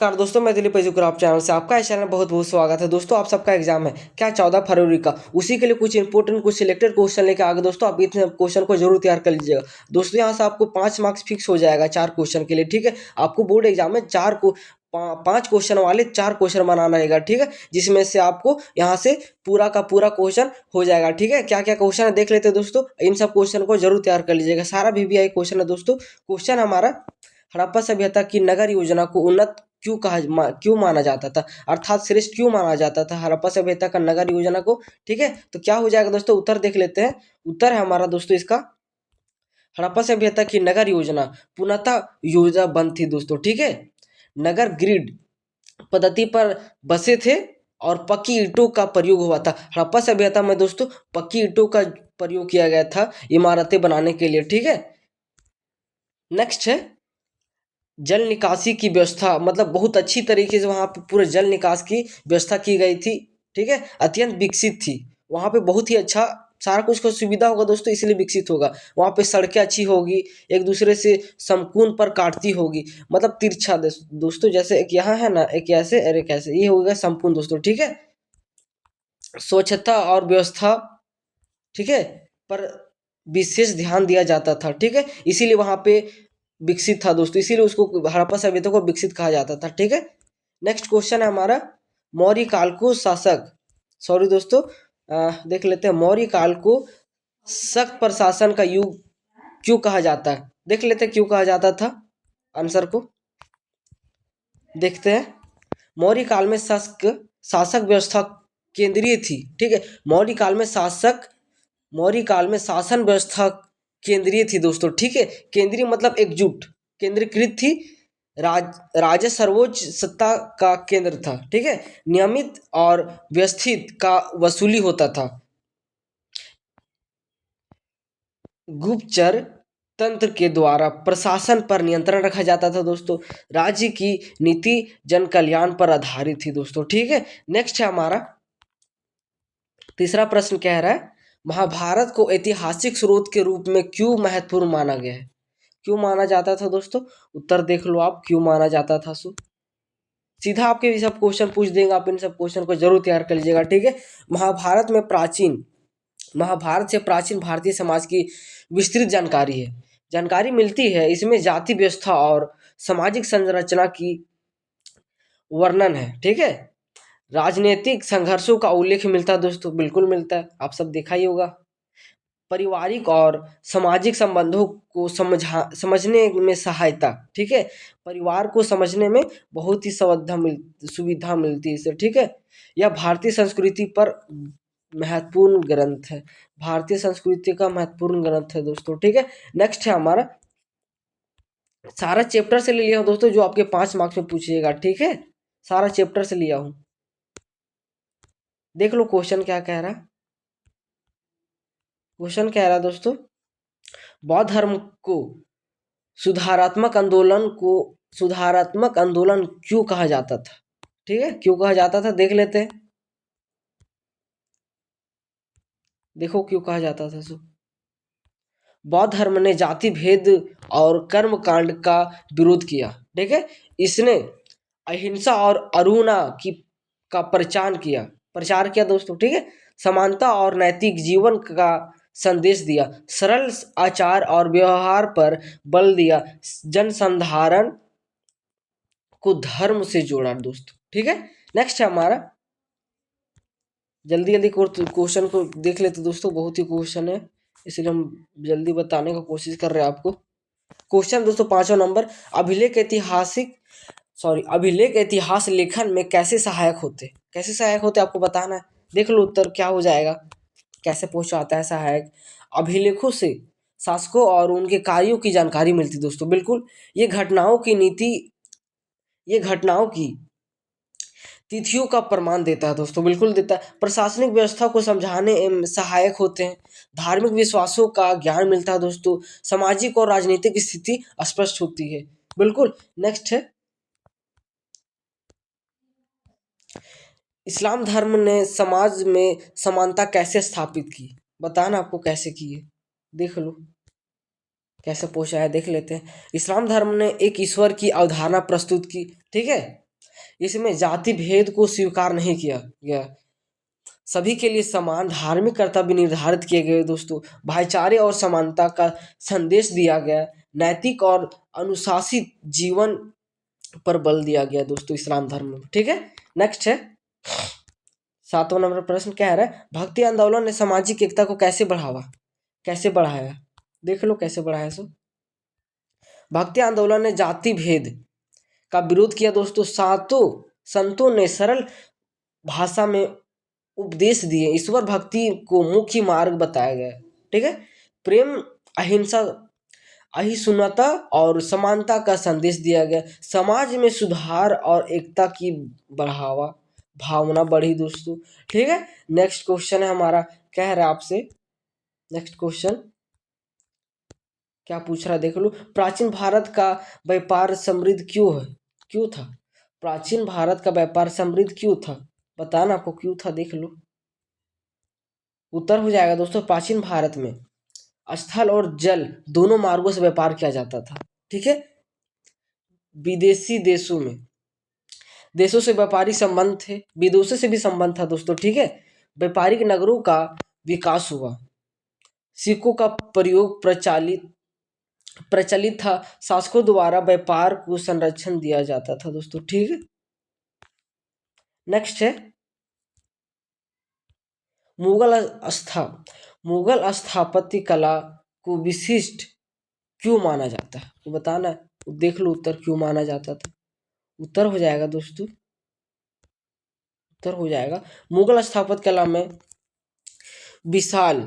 नमस्कार दोस्तों, मैं दिलीप आप चैनल से आपका इस चैनल में बहुत बहुत स्वागत है। दोस्तों, आप सबका एग्जाम है क्या 14 फरवरी का, उसी के लिए कुछ इंपॉर्टेंट कुछ सिलेक्टेड क्वेश्चन लेकर आगे। दोस्तों, आप इतने क्वेश्चन को जरूर तैयार कर लीजिएगा। दोस्तों, यहाँ से आपको 5 मार्क्स फिक्स हो जाएगा 4 क्वेश्चन के लिए। ठीक है, आपको बोर्ड एग्जाम में 5 क्वेश्चन वाले 4 क्वेश्चन बनाना रहेगा। ठीक है, जिसमें से आपको यहाँ से पूरा का पूरा क्वेश्चन हो जाएगा। ठीक है, क्या क्या क्वेश्चन है देख लेते हैं दोस्तों। इन सब क्वेश्चन को जरूर तैयार कर लीजिएगा। सारा VVI क्वेश्चन है दोस्तों। क्वेश्चन हमारा, हड़प्पा सभ्यता की नगर योजना को उन्नत क्यों माना जाता था, अर्थात श्रेष्ठ क्यों माना जाता था हड़प्पा सभ्यता का नगर योजना को। ठीक है, तो क्या हो जाएगा दोस्तों, उत्तर देख लेते हैं। उत्तर है हमारा दोस्तों इसका, हड़प्पा सभ्यता की नगर योजना पूर्णतः योजना बंद थी दोस्तों। ठीक है, नगर ग्रिड पद्धति पर बसे थे और पक्की ईंटों का प्रयोग हुआ था। हड़प्पा सभ्यता में दोस्तों पक्की ईंटों का प्रयोग किया गया था इमारतें बनाने के लिए। ठीक है, नेक्स्ट है जल निकासी की व्यवस्था, मतलब बहुत अच्छी तरीके से वहाँ पे पूरे जल निकास की व्यवस्था की गई थी। ठीक है, अत्यंत विकसित थी। वहाँ पे बहुत ही अच्छा सारा कुछ का सुविधा होगा दोस्तों, इसलिए विकसित होगा। वहाँ पे सड़कें अच्छी होगी, एक दूसरे से समकोण पर काटती होगी, मतलब तिरछा दोस्तों, जैसे एक यहाँ है ना, एक ऐसे और एक ऐसे, ये होगा समकोण दोस्तों। ठीक है, स्वच्छता और व्यवस्था, ठीक है, पर विशेष ध्यान दिया जाता था। ठीक है, इसीलिए वहाँ पे विकसित था दोस्तों, इसीलिए उसको हड़प्पा सभ्यता को विकसित कहा जाता था। ठीक है, नेक्स्ट क्वेश्चन है हमारा, मौर्य काल को शासक, सॉरी दोस्तों, देख लेते हैं, मौर्य काल को सख्त प्रशासन का युग क्यों कहा जाता है। देख लेते हैं क्यों कहा जाता था, आंसर को देखते हैं। मौर्य काल में शासक शासक व्यवस्था केंद्रीय थी। ठीक है, मौर्य काल में शासन व्यवस्था केंद्रीय थी दोस्तों। ठीक है, केंद्रीय मतलब एकजुट, केंद्रीकृत थी। राज्य सर्वोच्च सत्ता का केंद्र था। ठीक है, नियमित और व्यवस्थित का वसूली होता था। गुप्तचर तंत्र के द्वारा प्रशासन पर नियंत्रण रखा जाता था दोस्तों। राज्य की नीति जन कल्याण पर आधारित थी दोस्तों। ठीक है, नेक्स्ट है हमारा तीसरा प्रश्न, कह रहा है महाभारत को ऐतिहासिक स्रोत के रूप में क्यों महत्वपूर्ण माना गया है। क्यों माना जाता था दोस्तों, उत्तर देख लो आप, क्यों माना जाता था। सो सीधा आपके ये सब क्वेश्चन पूछ देंगे, आप इन सब क्वेश्चन को जरूर तैयार कर लीजिएगा। ठीक है, महाभारत से प्राचीन भारतीय समाज की विस्तृत जानकारी मिलती है। इसमें जाति व्यवस्था और सामाजिक संरचना की वर्णन है। ठीक है, राजनीतिक संघर्षों का उल्लेख मिलता है दोस्तों, बिल्कुल मिलता है, आप सब देखा ही होगा। पारिवारिक और सामाजिक संबंधों को समझने में सहायता। ठीक है, परिवार को समझने में बहुत ही सुविधा मिलती है इससे। ठीक है, यह भारतीय संस्कृति पर महत्वपूर्ण ग्रंथ है, भारतीय संस्कृति का महत्वपूर्ण ग्रंथ है दोस्तों। ठीक है, नेक्स्ट है हमारा, सारा चैप्टर से ले लिया हूँ दोस्तों, जो आपके 5 मार्क्स में पूछिएगा। ठीक है, सारा चैप्टर से लिया हूँ, देख लो क्वेश्चन क्या कह रहा है। क्वेश्चन कह रहा है दोस्तों, बौद्ध धर्म को सुधारात्मक आंदोलन को सुधारात्मक आंदोलन क्यों कहा जाता था। ठीक है, क्यों कहा जाता था देख लेते हैं, देखो क्यों कहा जाता था। सो बौद्ध धर्म ने जाति भेद और कर्म कांड का विरोध किया। ठीक है, इसने अहिंसा और अरुणा की का प्रचार किया दोस्तों। ठीक है, समानता और नैतिक जीवन का संदेश दिया, सरल आचार और व्यवहार पर बल दिया, जनसंधारण को धर्म से जोड़ा दोस्तों। ठीक है, नेक्स्ट है हमारा, जल्दी जल्दी क्वेश्चन को देख लेते दोस्तों, बहुत ही क्वेश्चन है, इसलिए हम जल्दी बताने का कोशिश कर रहे हैं आपको। क्वेश्चन दोस्तों 5वां नंबर, अभिलेख इतिहास लेखन में कैसे सहायक होते आपको बताना है। देख लो उत्तर क्या हो जाएगा, कैसे पहुंचाता है सहायक। अभिलेखों से शासकों और उनके कार्यों की जानकारी मिलती दोस्तों, बिल्कुल। ये घटनाओं की तिथियों का प्रमाण देता है दोस्तों, बिल्कुल देता है। प्रशासनिक व्यवस्था को समझाने में सहायक होते हैं। धार्मिक विश्वासों का ज्ञान मिलता है दोस्तों। सामाजिक और राजनीतिक स्थिति स्पष्ट होती है, बिल्कुल। नेक्स्ट है, इस्लाम धर्म ने समाज में समानता कैसे स्थापित की, बताना आपको कैसे की है, देख लो कैसे पूछा है, देख लेते हैं। इस्लाम धर्म ने एक ईश्वर की अवधारणा प्रस्तुत की। ठीक है, इसमें जाति भेद को स्वीकार नहीं किया गया, सभी के लिए समान धार्मिक कर्तव्य निर्धारित किए गए दोस्तों, भाईचारे और समानता का संदेश दिया गया, नैतिक और अनुशासित जीवन पर बल दिया गया दोस्तों इस्लाम धर्म में। ठीक है, नेक्स्ट है 7वां नंबर प्रश्न क्या है, भक्ति आंदोलन ने सामाजिक एकता को कैसे बढ़ाया, देख लो कैसे बढ़ाया। सो भक्ति आंदोलन ने जाति भेद का विरोध किया दोस्तों, सातों संतों ने सरल भाषा में उपदेश दिए, ईश्वर भक्ति को मुख्य मार्ग बताया गया। ठीक है, प्रेम, अहिंसा, अहिष्णुता और समानता का संदेश दिया गया, समाज में सुधार और एकता की बढ़ावा भावना बढ़ी दोस्तों। ठीक है, नेक्स्ट क्वेश्चन है हमारा, कह रहा है आपसे, नेक्स्ट क्वेश्चन क्या पूछ रहा है देख लो, प्राचीन भारत का व्यापार समृद्ध क्यों था, प्राचीन भारत का व्यापार समृद्ध क्यों था, बताना आपको क्यों था, देख लो। उत्तर हो जाएगा दोस्तों, प्राचीन भारत में स्थल और जल दोनों मार्गों से व्यापार किया जाता था। ठीक है, विदेशी देशों से व्यापारिक संबंध थे, विदेशों से भी संबंध था दोस्तों। ठीक है, व्यापारिक नगरों का विकास हुआ, सिक्कों का प्रयोग प्रचलित था, शासकों द्वारा व्यापार को संरक्षण दिया जाता था दोस्तों। ठीक है, नेक्स्ट है मुगल स्थापत्य कला को विशिष्ट क्यों माना जाता है, तो बताना, देख लो उत्तर क्यों माना जाता था। उत्तर हो जाएगा दोस्तों, उत्तर हो जाएगा मुगल स्थापत्य कला में विशाल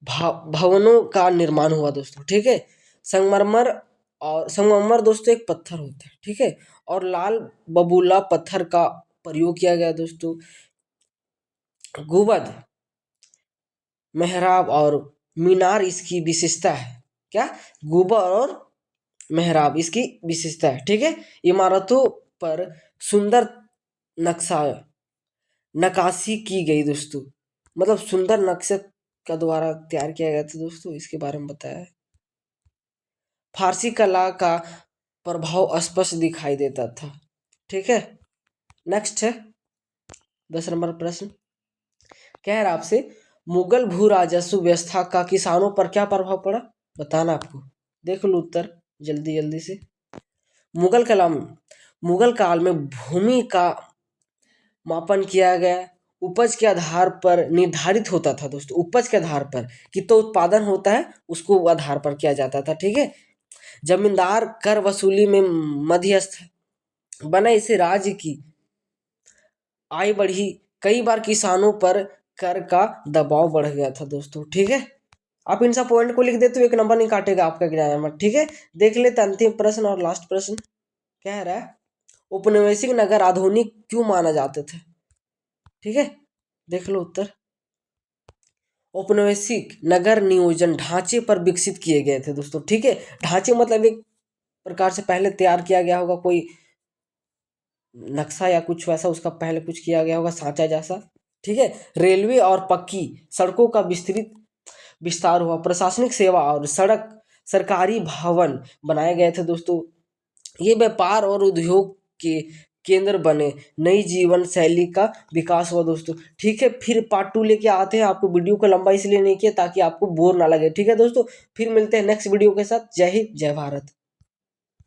भवनों का निर्माण हुआ दोस्तों। ठीक है, संगमरमर दोस्तों एक पत्थर होता है। ठीक है, और लाल बबूला पत्थर का प्रयोग किया गया दोस्तों, गुंबद, मेहराब और मीनार इसकी विशेषता है, क्या, गुंबद और मेहराब इसकी विशेषता है। ठीक है, इमारतों पर सुंदर नक्काशी की गई दोस्तों, मतलब सुंदर नक्शे का द्वारा तैयार किया गया था दोस्तों, इसके बारे में बताया है। फारसी कला का प्रभाव स्पष्ट दिखाई देता था। ठीक है, नेक्स्ट है 10 नंबर प्रश्न, कह रहा आपसे, मुगल भू राजस्व व्यवस्था का किसानों पर क्या प्रभाव पड़ा, बताना आपको, देख लो उत्तर जल्दी से। मुगल काल में भूमि का मापन किया गया, उपज के आधार पर निर्धारित होता था दोस्तों, उपज के आधार पर कितना उत्पादन होता है उसको आधार पर किया जाता था। ठीक है, जमींदार कर वसूली में मध्यस्थ बने, इसे राज्य की आय बढ़ी, कई बार किसानों पर कर का दबाव बढ़ गया था दोस्तों। ठीक है, आप इन सब पॉइंट को लिख देते हो, एक नंबर नहीं काटेगा आपका एग्जाम में। ठीक है, देख लेते अंतिम प्रश्न और लास्ट प्रश्न कह रहा है, औपनिवेशिक नगर आधुनिक क्यों माना जाते थे। ठीक है, देख लो उत्तर, औपनिवेशिक नगर नियोजन ढांचे पर विकसित किए गए थे दोस्तों। ठीक है, ढांचे मतलब एक प्रकार से पहले तैयार किया गया होगा, कोई नक्शा या कुछ वैसा, उसका पहले कुछ किया गया होगा सांचा जैसा। ठीक है, रेलवे और पक्की सड़कों का विस्तार हुआ, प्रशासनिक सेवा और सरकारी भवन बनाए गए थे दोस्तों, ये व्यापार और उद्योग के केंद्र बने, नई जीवन शैली का विकास हुआ दोस्तों। ठीक है, फिर पार्ट 2 लेके आते हैं, आपको वीडियो को लंबा इसलिए नहीं किया ताकि आपको बोर ना लगे। ठीक है दोस्तों, फिर मिलते हैं नेक्स्ट वीडियो के साथ। जय हिंद, जय भारत।